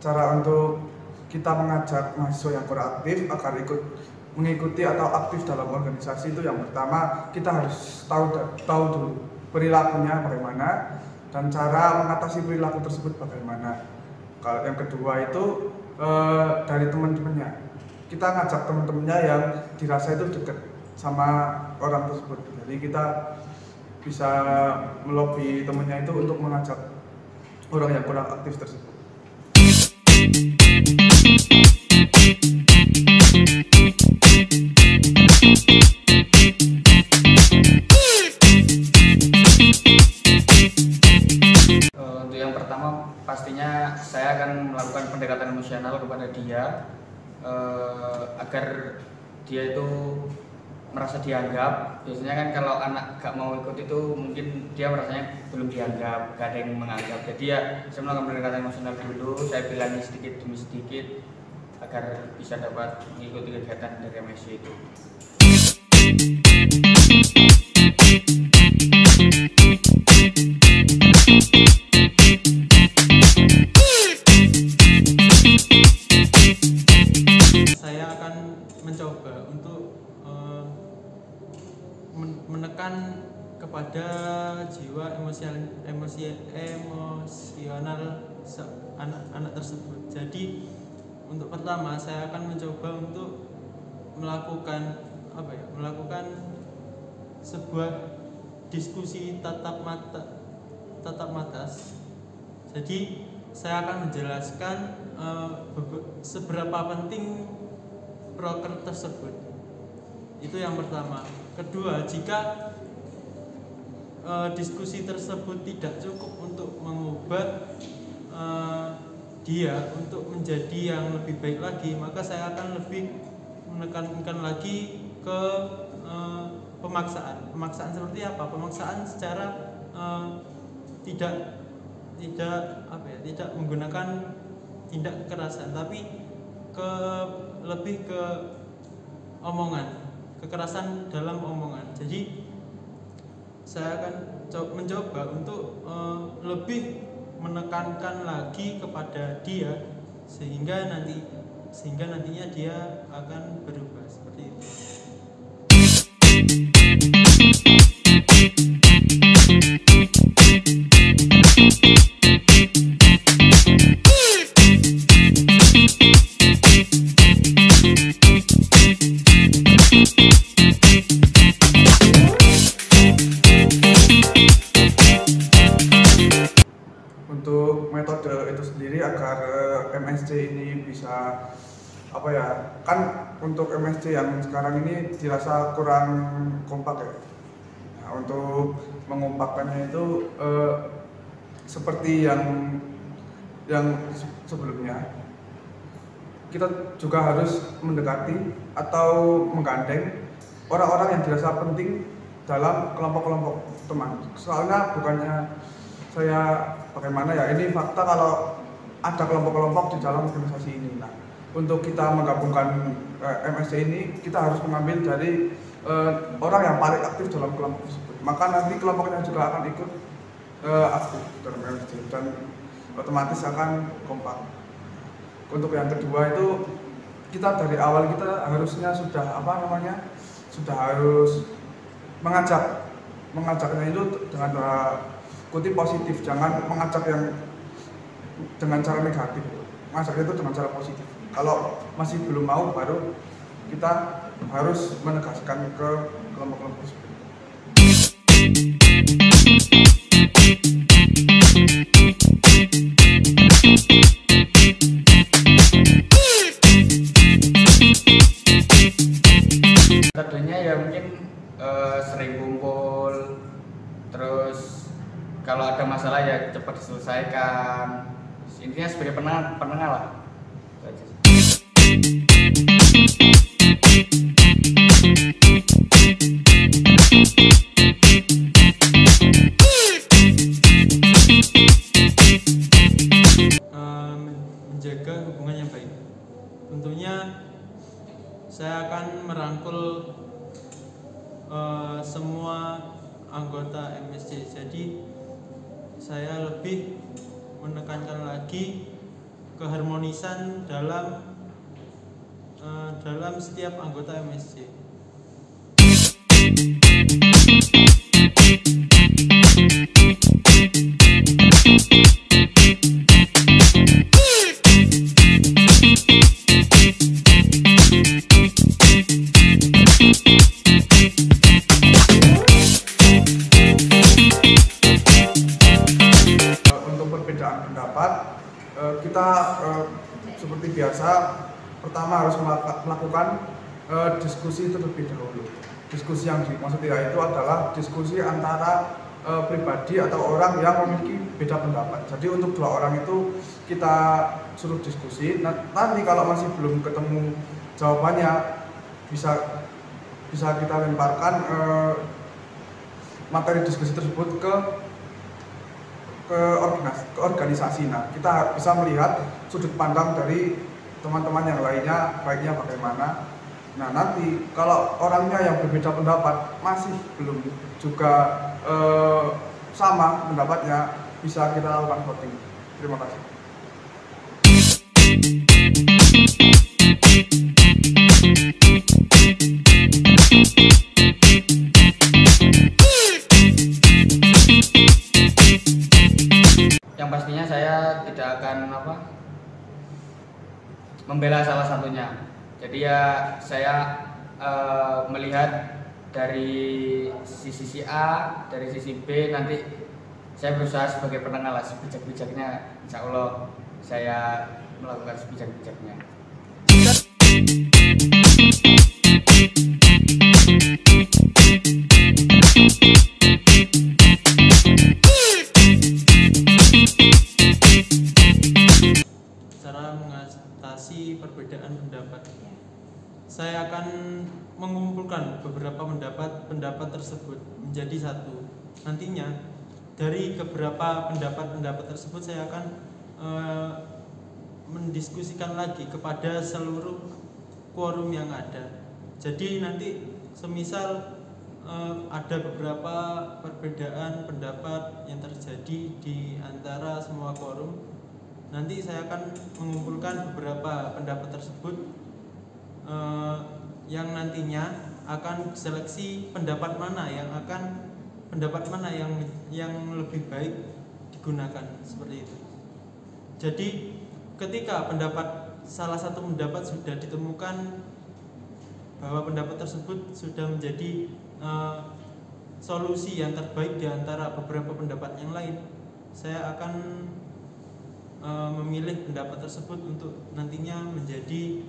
cara untuk kita mengajak mahasiswa yang kurang aktif agar ikut mengikuti atau aktif dalam organisasi itu yang pertama kita harus tahu dulu perilakunya bagaimana dan cara mengatasi perilaku tersebut bagaimana. Kalau yang kedua itu dari teman-temannya, kita ngajak teman-temannya yang dirasa itu dekat sama orang tersebut. Jadi kita bisa melobi temannya itu untuk mengajak orang yang kurang aktif tersebut. Untuk yang pertama pastinya saya akan melakukan pendekatan emosional kepada dia agar dia itu merasa dianggap. Biasanya kan kalau anak gak mau ikut itu mungkin dia merasanya belum dianggap, gak ada yang menganggap. Jadi ya saya melakukan pendekatan emosional dulu, saya bilangnya sedikit demi sedikit agar bisa dapat mengikuti kegiatan dari MSC itu. Saya akan mencoba untuk menekan kepada jiwa emosional anak tersebut. Jadi untuk pertama saya akan mencoba untuk melakukan sebuah diskusi tatap mata. Jadi saya akan menjelaskan seberapa penting proker tersebut. Itu yang pertama. Kedua, jika diskusi tersebut tidak cukup untuk mengubah dia untuk menjadi yang lebih baik lagi, maka saya akan lebih menekankan lagi ke pemaksaan. Pemaksaan seperti apa? Pemaksaan secara tidak menggunakan tindak kekerasan, tapi lebih ke omongan, kekerasan dalam omongan. Jadi saya akan mencoba untuk lebih menekankan lagi kepada dia sehingga nantinya dia akan berubah seperti itu. Untuk metode itu sendiri agar MSC ini bisa kan untuk MSC yang sekarang ini dirasa kurang kompak ya. Nah, untuk mengompakkannya itu seperti yang sebelumnya, kita juga harus mendekati atau menggandeng orang-orang yang dirasa penting dalam kelompok-kelompok teman. Soalnya bukannya saya bagaimana ya, ini fakta kalau ada kelompok-kelompok di dalam organisasi ini. Nah, untuk kita menggabungkan MSC ini, kita harus mengambil dari orang yang paling aktif dalam kelompok tersebut. Maka nanti kelompoknya juga akan ikut aktif dalam MSC dan otomatis akan kompak. Untuk yang kedua itu, kita dari awal kita harusnya sudah harus mengajaknya itu dengan kutip positif, jangan mengajak yang dengan cara negatif. Mengajak itu dengan cara positif. Kalau masih belum mau, baru kita harus menegaskan ke kelompok-kelompok tersebut. Metodenya ya mungkin sering kumpul, terus kalau ada masalah ya cepat diselesaikan. Intinya sebagai penengah lah. Menjaga hubungan yang baik. Tentunya saya akan merangkul semua anggota MSC. Jadi saya lebih menekankan lagi keharmonisan dalam setiap anggota MSC. Untuk perbedaan pendapat, kita seperti biasa pertama harus melakukan diskusi terlebih dahulu. Diskusi yang dimaksud itu adalah diskusi antara pribadi atau orang yang memiliki beda pendapat. Jadi untuk dua orang itu kita suruh diskusi. Nanti kalau masih belum ketemu jawabannya, bisa kita lemparkan materi diskusi tersebut ke organisasi. Nah, kita bisa melihat sudut pandang dari teman-teman yang lainnya, baiknya bagaimana. Nah, nanti kalau orangnya yang berbeda pendapat masih belum juga sama pendapatnya, bisa kita lakukan voting. Terima kasih. Yang pastinya saya tidak akan membela salah satunya. Jadi ya saya melihat dari sisi A, dari sisi B, nanti saya berusaha sebagai penengah lah, sebijak-bijaknya. Insya Allah saya melakukan sebijak-bijaknya. Cara mengatasi perbedaan pendapat, saya akan mengumpulkan beberapa pendapat tersebut menjadi satu. Nantinya dari beberapa pendapat tersebut saya akan mendiskusikan lagi kepada seluruh quorum yang ada. Jadi nanti semisal ada beberapa perbedaan pendapat yang terjadi di antara semua quorum, nanti saya akan mengumpulkan beberapa pendapat tersebut yang nantinya akan seleksi pendapat mana yang lebih baik digunakan, seperti itu. Jadi ketika salah satu pendapat sudah ditemukan bahwa pendapat tersebut sudah menjadi solusi yang terbaik di antara beberapa pendapat yang lain, saya akan memilih pendapat tersebut untuk nantinya menjadi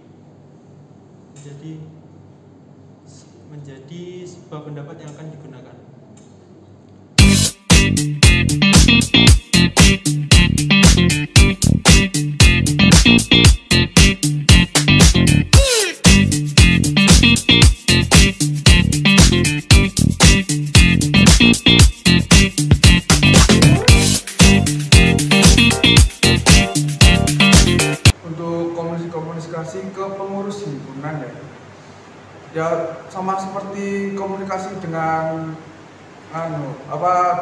sebuah pendapat yang akan digunakan. Untuk komunikasi ke pengurus himpunan ya sama seperti komunikasi dengan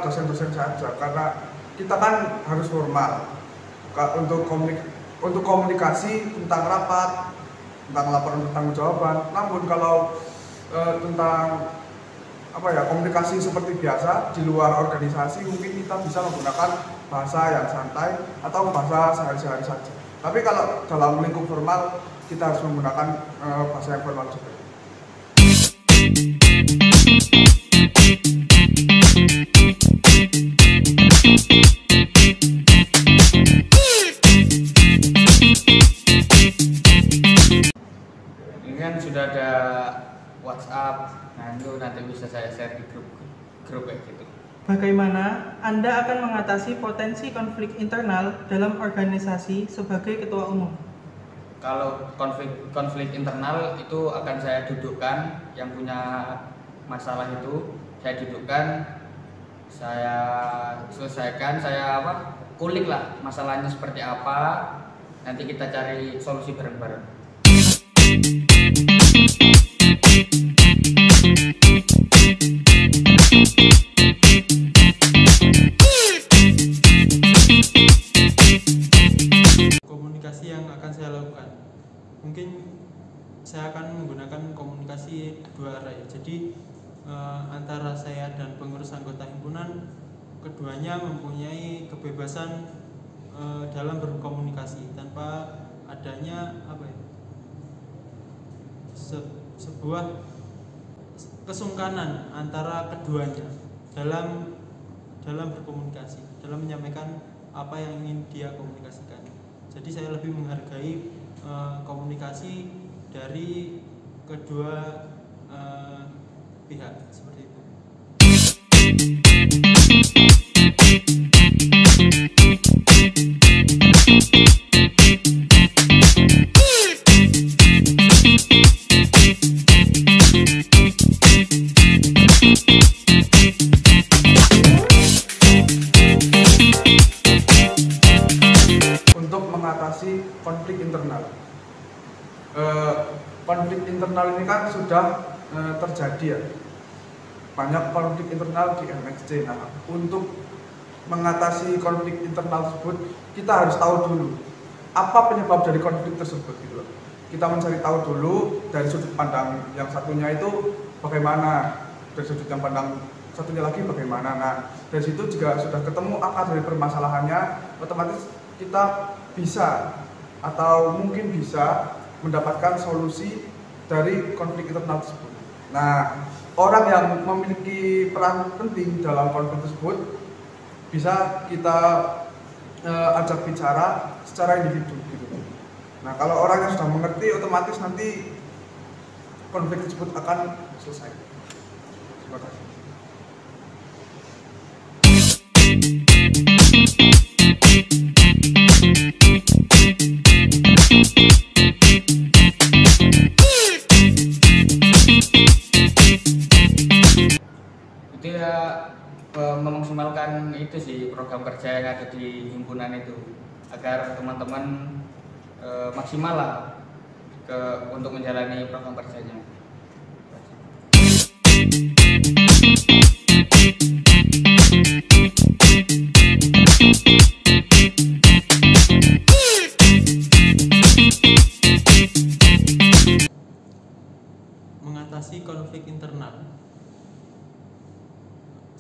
dosen-dosen saja, karena kita kan harus formal untuk komunikasi tentang rapat, tentang laporan pertanggungjawaban. Namun kalau tentang komunikasi seperti biasa di luar organisasi, mungkin kita bisa menggunakan bahasa yang santai atau bahasa sehari-hari saja. Tapi kalau dalam lingkup formal, kita harus menggunakan bahasa yang formal juga. Ini kan sudah ada WhatsApp, nah itu nanti bisa saya share di grup kayak gitu. Bagaimana Anda akan mengatasi potensi konflik internal dalam organisasi sebagai ketua umum? Kalau konflik internal itu akan saya dudukkan, yang punya masalah itu saya dudukkan, saya selesaikan, saya kulik lah masalahnya seperti apa, nanti kita cari solusi bareng-bareng. Komunikasi mungkin saya akan menggunakan komunikasi dua arah ya. Jadi antara saya dan pengurus anggota himpunan, keduanya mempunyai kebebasan dalam berkomunikasi tanpa adanya sebuah kesungkanan antara keduanya dalam berkomunikasi, dalam menyampaikan apa yang ingin dia komunikasikan. Jadi saya lebih menghargai komunikasi dari kedua pihak seperti itu. Untuk mengatasi konflik internal. Konflik internal ini kan sudah terjadi ya, banyak konflik internal di MXC. Nah, untuk mengatasi konflik internal tersebut kita harus tahu dulu apa penyebab dari konflik tersebut gitu. Kita mencari tahu dulu dari sudut pandang yang satunya itu bagaimana, dari sudut yang pandang satunya lagi bagaimana. Nah, dari situ juga sudah ketemu akar dari permasalahannya, otomatis kita bisa atau mungkin bisa mendapatkan solusi dari konflik internal tersebut. Nah, orang yang memiliki peran penting dalam konflik tersebut bisa kita ajak bicara secara individu gitu. Nah, kalau orang yang sudah mengerti, otomatis nanti konflik tersebut akan selesai. Terima kasih. Itu ya memaksimalkan itu sih program kerja yang ada di himpunan itu agar teman-teman maksimal lah untuk menjalani program kerjanya. Mengatasi konflik internal,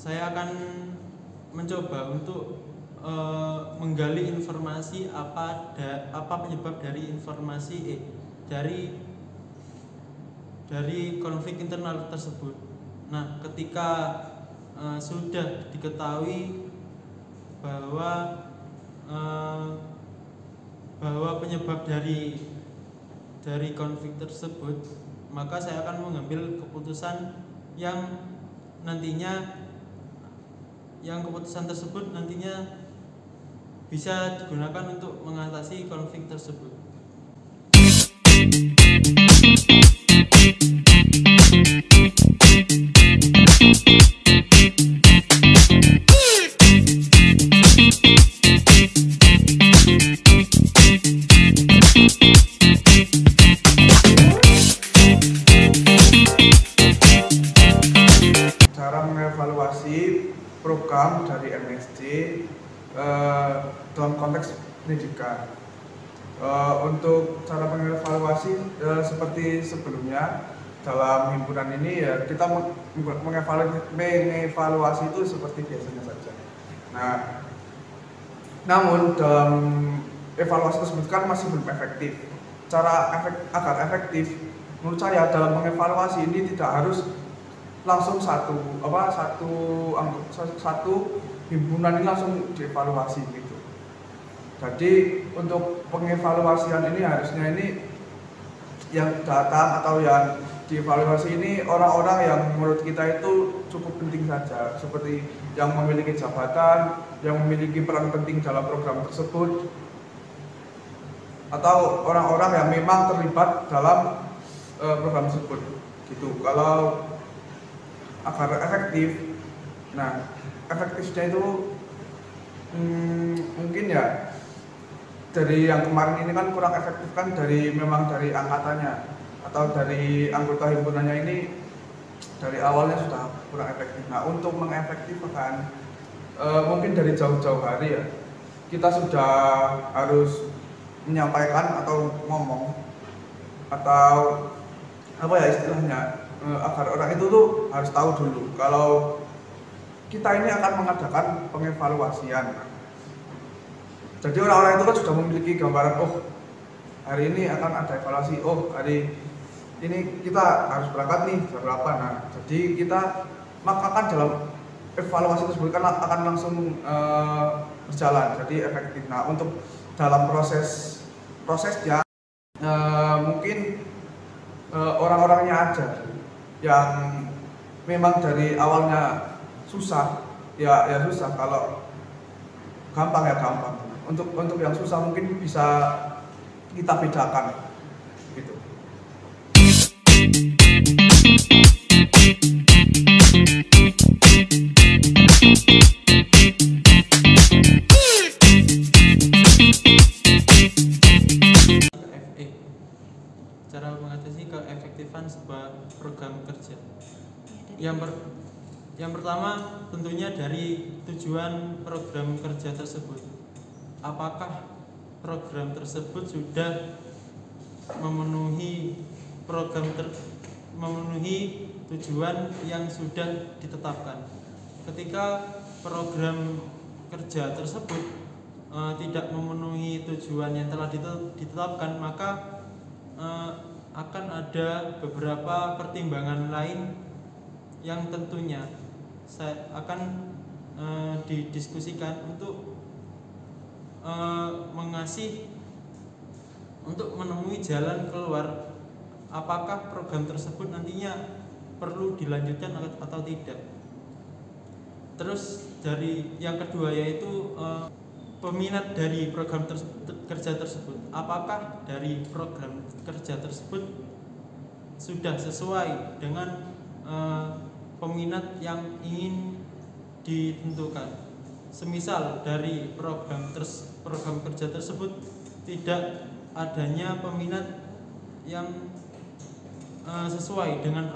saya akan mencoba untuk menggali informasi apa penyebab dari informasi dari konflik internal tersebut. Nah, ketika sudah diketahui bahwa penyebab dari konflik tersebut, maka saya akan mengambil keputusan yang keputusan tersebut nantinya bisa digunakan untuk mengatasi konflik tersebut. Cara mengevaluasi program dari MSC dalam konteks pendidikan. Untuk cara mengevaluasi seperti sebelumnya dalam himpunan ini ya kita mengevaluasi itu seperti biasanya saja. Nah, namun dalam evaluasi tersebut kan masih belum efektif. Agar efektif, menurut saya dalam mengevaluasi ini tidak harus langsung satu himpunan ini langsung dievaluasi gitu. Jadi untuk pengevaluasian ini harusnya ini yang datang atau yang dievaluasi ini orang-orang yang menurut kita itu cukup penting saja, seperti yang memiliki jabatan, yang memiliki peran penting dalam program tersebut, atau orang-orang yang memang terlibat dalam program tersebut gitu. Kalau agar efektif, nah efektifnya itu mungkin ya dari yang kemarin ini kan kurang efektif kan memang dari angkatannya atau dari anggota himpunannya ini dari awalnya sudah kurang efektif. Nah, untuk mengefektifkan mungkin dari jauh-jauh hari ya kita sudah harus menyampaikan atau ngomong atau apa ya istilahnya, agar orang itu tuh harus tahu dulu kalau kita ini akan mengadakan pengevaluasian. Jadi orang-orang itu kan sudah memiliki gambaran, oh hari ini akan ada evaluasi, oh hari ini kita harus berangkat nih jam berapa. Nah, jadi kita maka kan dalam evaluasi tersebut kan akan langsung berjalan, jadi efektif. Nah, untuk dalam prosesnya mungkin orang-orangnya aja yang memang dari awalnya susah ya susah, kalau gampang ya gampang. Untuk yang susah mungkin bisa kita bedakan gitu. Cara mengatasi keefektifan sebuah program kerja. Yang pertama tentunya dari tujuan program kerja tersebut. Apakah program tersebut sudah memenuhi memenuhi tujuan yang sudah ditetapkan. Ketika program kerja tersebut tidak memenuhi tujuan yang telah ditetapkan, maka akan ada beberapa pertimbangan lain yang tentunya saya akan didiskusikan untuk untuk menemui jalan keluar, apakah program tersebut nantinya perlu dilanjutkan atau tidak. Terus dari yang kedua yaitu peminat dari program kerja tersebut. Apakah dari program kerja tersebut sudah sesuai dengan peminat yang ingin ditentukan. Semisal dari program kerja tersebut tidak adanya peminat yang sesuai dengan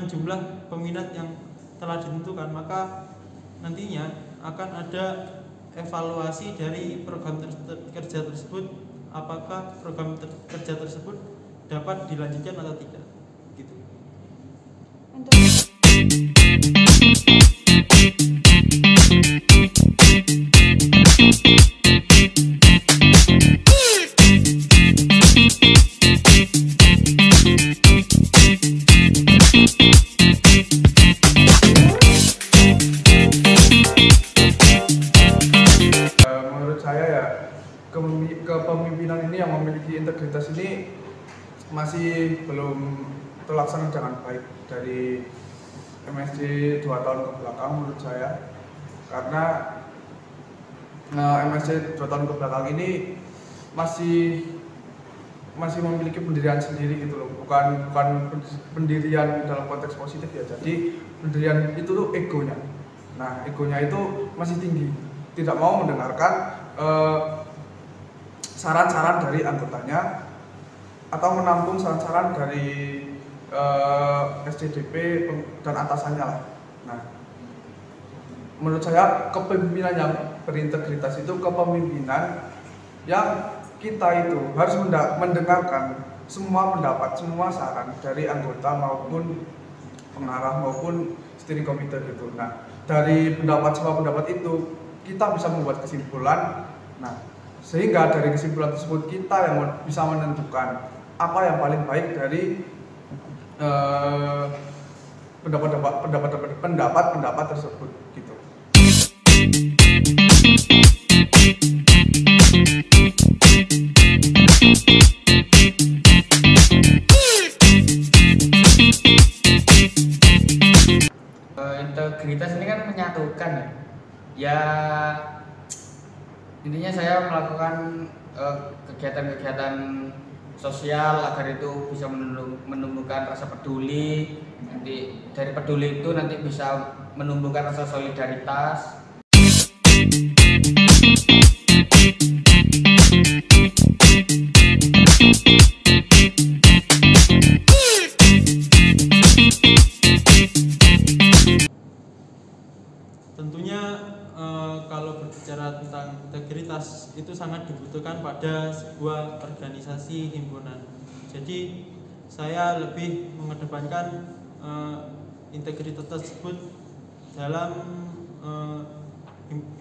jumlah peminat yang telah ditentukan, maka nantinya akan ada evaluasi dari program kerja tersebut, apakah program kerja tersebut dapat dilanjutkan atau tidak gitu. Menurut saya ya kepemimpinan ini yang memiliki integritas ini masih belum terlaksana dengan baik dari MSC 2 tahun ke belakang menurut saya, karena MSC 2 tahun ke belakang ini masih memiliki pendirian sendiri gitu loh, bukan pendirian dalam konteks positif ya, jadi pendirian itu tuh egonya. Nah, egonya itu masih tinggi, tidak mau mendengarkan saran-saran dari anggotanya atau menampung saran-saran dari SCDP dan atasannya lah. Nah, menurut saya kepemimpinan yang berintegritas itu kepemimpinan yang kita itu harus mendengarkan semua pendapat, semua saran dari anggota maupun pengarah maupun steering committee gitu. Nah, dari semua pendapat itu kita bisa membuat kesimpulan. Nah, sehingga dari kesimpulan tersebut kita yang bisa menentukan apa yang paling baik dari pendapat tersebut gitu. Integritas ini kan menyatukan ya. Intinya saya melakukan kegiatan-kegiatan sosial agar itu bisa menumbuhkan rasa peduli. Nanti dari peduli itu nanti bisa menumbuhkan rasa solidaritas. Tentunya kalau berbicara tentang integritas itu sangat dibutuhkan pada sebuah organisasi himpunan. Jadi saya lebih mengedepankan integritas tersebut dalam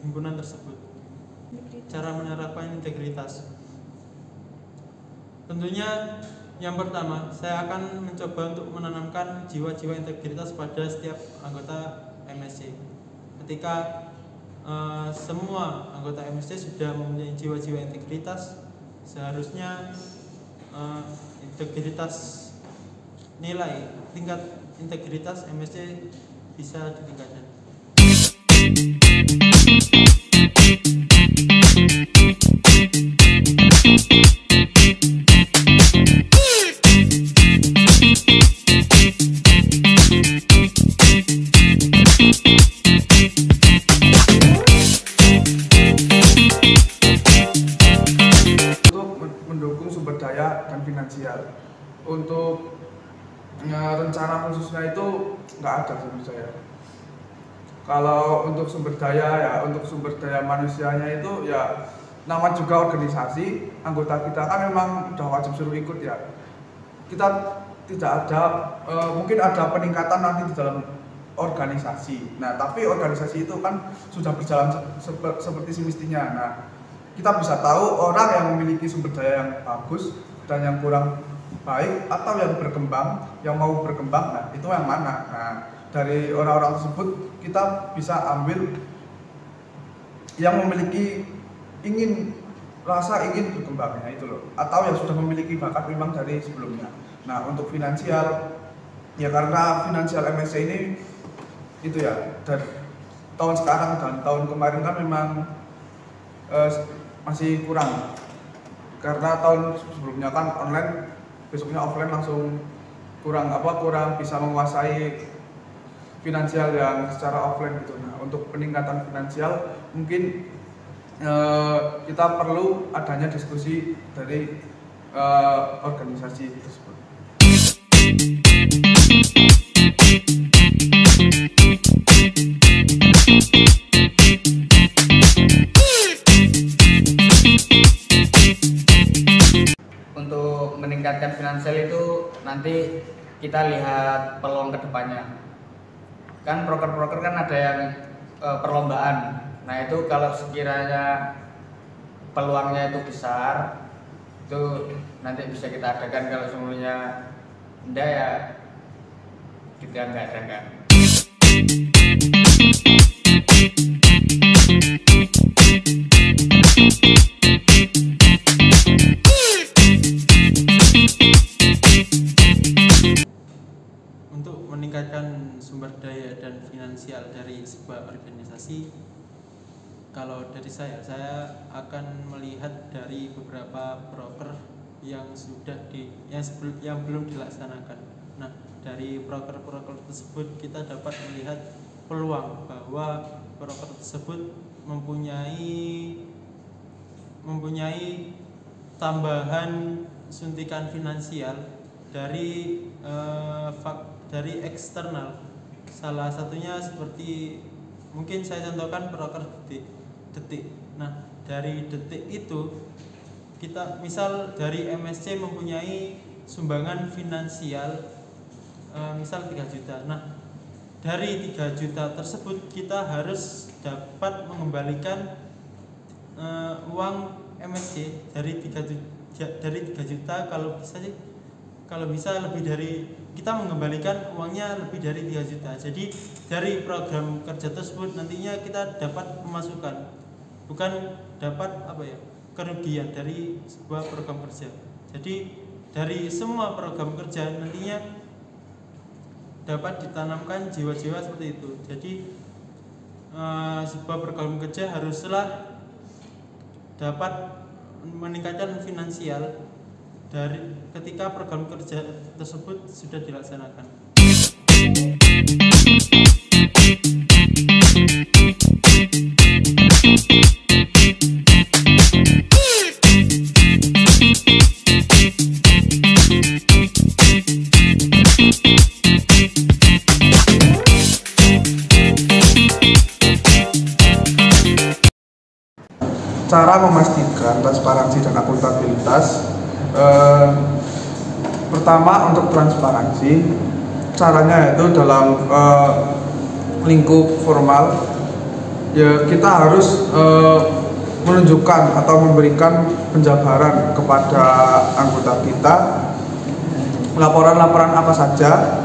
himpunan tersebut. Cara menerapkan integritas, tentunya yang pertama saya akan mencoba untuk menanamkan jiwa-jiwa integritas pada setiap anggota MSC. Ketika semua anggota MSC sudah mempunyai jiwa-jiwa integritas, seharusnya integritas nilai tingkat integritas MSC bisa ditingkatkan. Mendukung sumber daya dan finansial. Untuk rencana khususnya itu nggak ada menurut saya. Kalau untuk sumber daya untuk sumber daya manusianya itu ya nama juga organisasi, anggota kita kan memang udah wajib suruh ikut ya. Kita tidak ada, mungkin ada peningkatan nanti di dalam organisasi. Nah, tapi organisasi itu kan sudah berjalan seperti semestinya. Nah, kita bisa tahu orang yang memiliki sumber daya yang bagus dan yang kurang baik atau yang berkembang, yang mau berkembang, nah itu yang mana? Nah, dari orang-orang tersebut kita bisa ambil yang memiliki rasa ingin berkembangnya itu loh, atau yang sudah memiliki bakat memang dari sebelumnya. Nah, untuk finansial ya karena finansial MSC ini itu ya dari tahun sekarang dan tahun kemarin kan memang masih kurang, karena tahun sebelumnya kan online, besoknya offline langsung kurang bisa menguasai finansial yang secara offline gitu. Nah, untuk peningkatan finansial mungkin kita perlu adanya diskusi dari organisasi tersebut. Untuk meningkatkan finansial itu nanti kita lihat peluang kedepannya. Kan proker-proker kan ada yang perlombaan. Nah itu kalau sekiranya peluangnya itu besar, itu nanti bisa kita adakan. Kalau semuanya enggak ya kita enggak adakan. Untuk meningkatkan sumber daya dan finansial dari sebuah organisasi, kalau dari saya akan melihat dari beberapa proker yang yang belum dilaksanakan. Nah, dari proker-proker tersebut kita dapat melihat peluang bahwa proker tersebut mempunyai tambahan suntikan finansial dari eksternal. Salah satunya seperti mungkin saya contohkan proker detik. Nah, dari detik itu kita misal dari MSC mempunyai sumbangan finansial misal 3 juta. Nah, dari 3 juta tersebut kita harus dapat mengembalikan uang MSC dari 3 juta kalau bisa lebih dari, kita mengembalikan uangnya lebih dari 3 juta. Jadi dari program kerja tersebut nantinya kita dapat pemasukan, bukan dapat kerugian dari sebuah program kerja. Jadi dari semua program kerja nantinya dapat ditanamkan jiwa-jiwa seperti itu. Jadi sebuah program kerja haruslah dapat meningkatkan finansial dari ketika program kerja tersebut sudah dilaksanakan. Cara memastikan transparansi dan akuntabilitas Pertama, untuk transparansi, caranya itu dalam lingkup formal, ya kita harus menunjukkan atau memberikan penjabaran kepada anggota kita laporan-laporan apa saja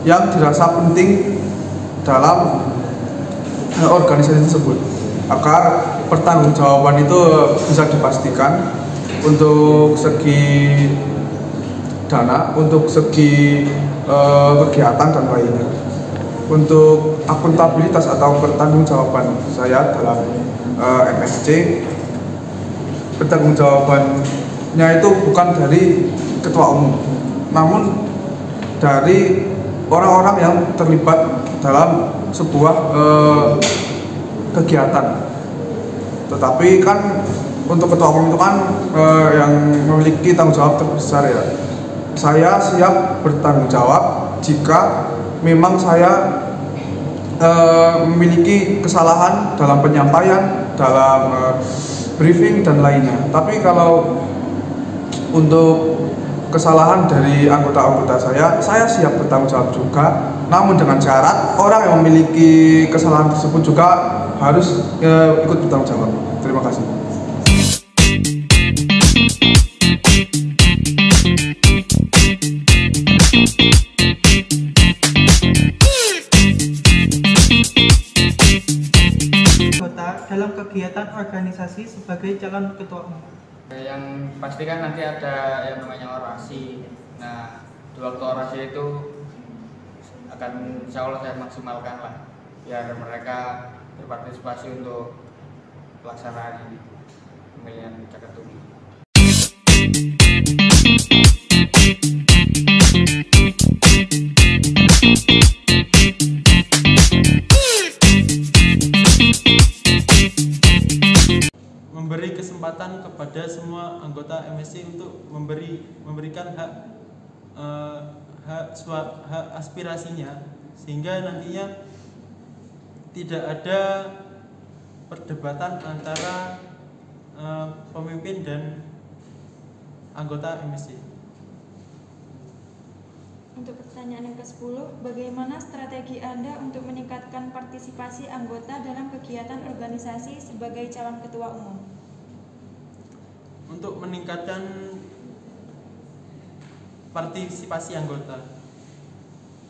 yang dirasa penting dalam organisasi tersebut, agar pertanggungjawaban itu bisa dipastikan untuk segi dana, untuk segi kegiatan dan lainnya. Untuk akuntabilitas atau pertanggungjawaban saya dalam MSC, pertanggungjawabannya itu bukan dari ketua umum, namun dari orang-orang yang terlibat dalam sebuah kegiatan. Tetapi kan untuk ketua umum itu kan yang memiliki tanggung jawab terbesar ya. Saya siap bertanggung jawab jika memang saya memiliki kesalahan dalam penyampaian, dalam briefing dan lainnya. Tapi kalau untuk kesalahan dari anggota-anggota saya siap bertanggung jawab juga. Namun dengan syarat orang yang memiliki kesalahan tersebut juga harus ikut bertanggung jawab. Terima kasih. Dalam kegiatan organisasi sebagai calon ketua umum. Yang pasti kan nanti ada yang namanya orasi. Nah, di waktu orasi itu akan insya Allah saya maksimalkan lah, biar mereka berpartisipasi untuk pelaksanaan ini, pemilihan caket tunggu. Memberi kesempatan kepada semua anggota MSC untuk memberikan hak aspirasinya, sehingga nantinya tidak ada perdebatan antara pemimpin dan anggota MSC. Untuk pertanyaan yang ke-10, bagaimana strategi Anda untuk meningkatkan partisipasi anggota dalam kegiatan organisasi sebagai calon ketua umum? Untuk meningkatkan partisipasi anggota,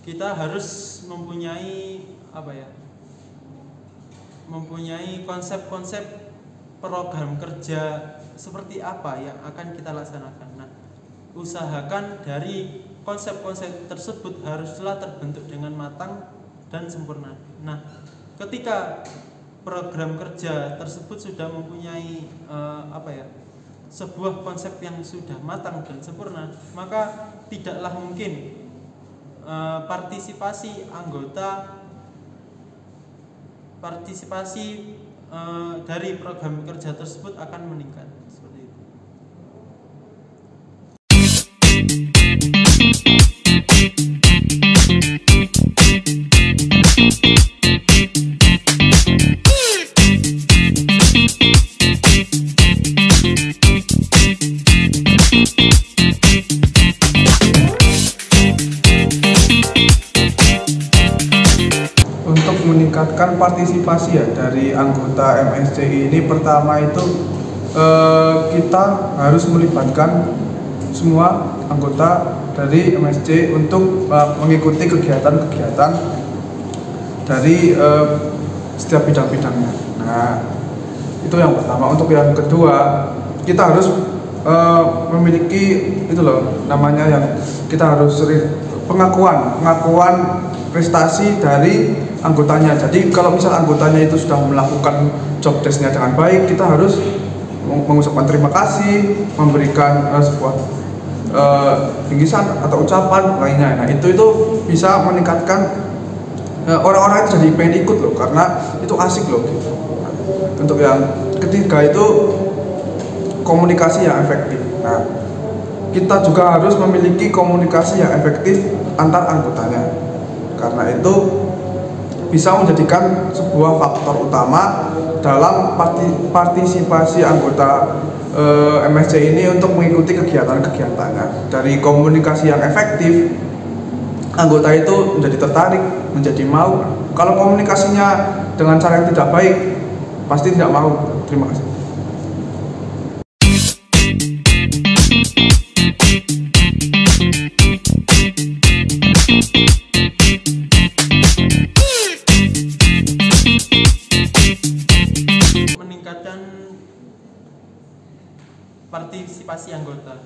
kita harus mempunyai konsep-konsep program kerja seperti apa yang akan kita laksanakan. Nah, usahakan dari konsep-konsep tersebut haruslah terbentuk dengan matang dan sempurna. Nah, ketika program kerja tersebut sudah mempunyai sebuah konsep yang sudah matang dan sempurna, maka tidaklah mungkin partisipasi dari program kerja tersebut akan meningkat. Seperti itu. Untuk meningkatkan partisipasi ya dari anggota MSC ini, pertama itu kita harus melibatkan semua anggota dari MSC untuk mengikuti kegiatan-kegiatan dari setiap bidang-bidangnya. Nah, itu yang pertama. Untuk yang kedua, kita harus memiliki itu loh, namanya yang kita harus pengakuan prestasi dari anggotanya. Jadi kalau misal anggotanya itu sudah melakukan job desk-nya dengan baik, kita harus mengucapkan terima kasih, memberikan sebuah bingkisan atau ucapan lainnya. Nah, itu bisa meningkatkan orang-orang itu jadi pengen ikut loh, karena itu asik loh gitu. Untuk yang ketiga itu komunikasi yang efektif. Nah, kita juga harus memiliki komunikasi yang efektif antar anggotanya. Karena itu bisa menjadikan sebuah faktor utama dalam partisipasi anggota MSC ini untuk mengikuti kegiatan-kegiatannya. Dari komunikasi yang efektif, anggota itu menjadi tertarik, menjadi mau. Kalau komunikasinya dengan cara yang tidak baik, pasti tidak mau. Terima kasih. Meningkatkan partisipasi anggota,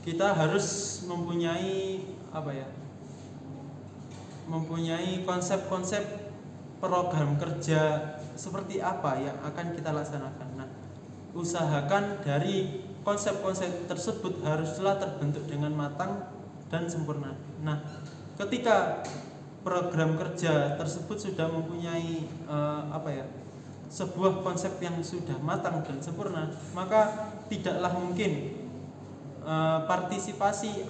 kita harus mempunyai mempunyai konsep-konsep program kerja seperti apa yang akan kita laksanakan. Nah, usahakan dari konsep-konsep tersebut haruslah terbentuk dengan matang dan sempurna. Nah, ketika program kerja tersebut sudah mempunyai sebuah konsep yang sudah matang dan sempurna, maka tidaklah mungkin partisipasi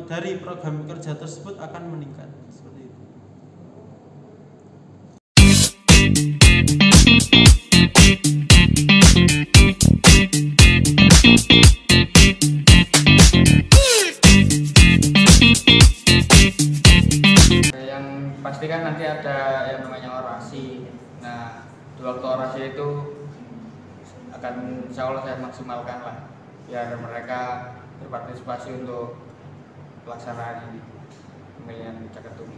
dari program kerja tersebut akan meningkat. Seperti itu. Yang pasti kan nanti ada yang namanya orasi. Nah, di waktu orasi itu akan insya Allah saya maksimalkan lah, biar mereka berpartisipasi untuk pelaksanaan ini, pemilihan caketum.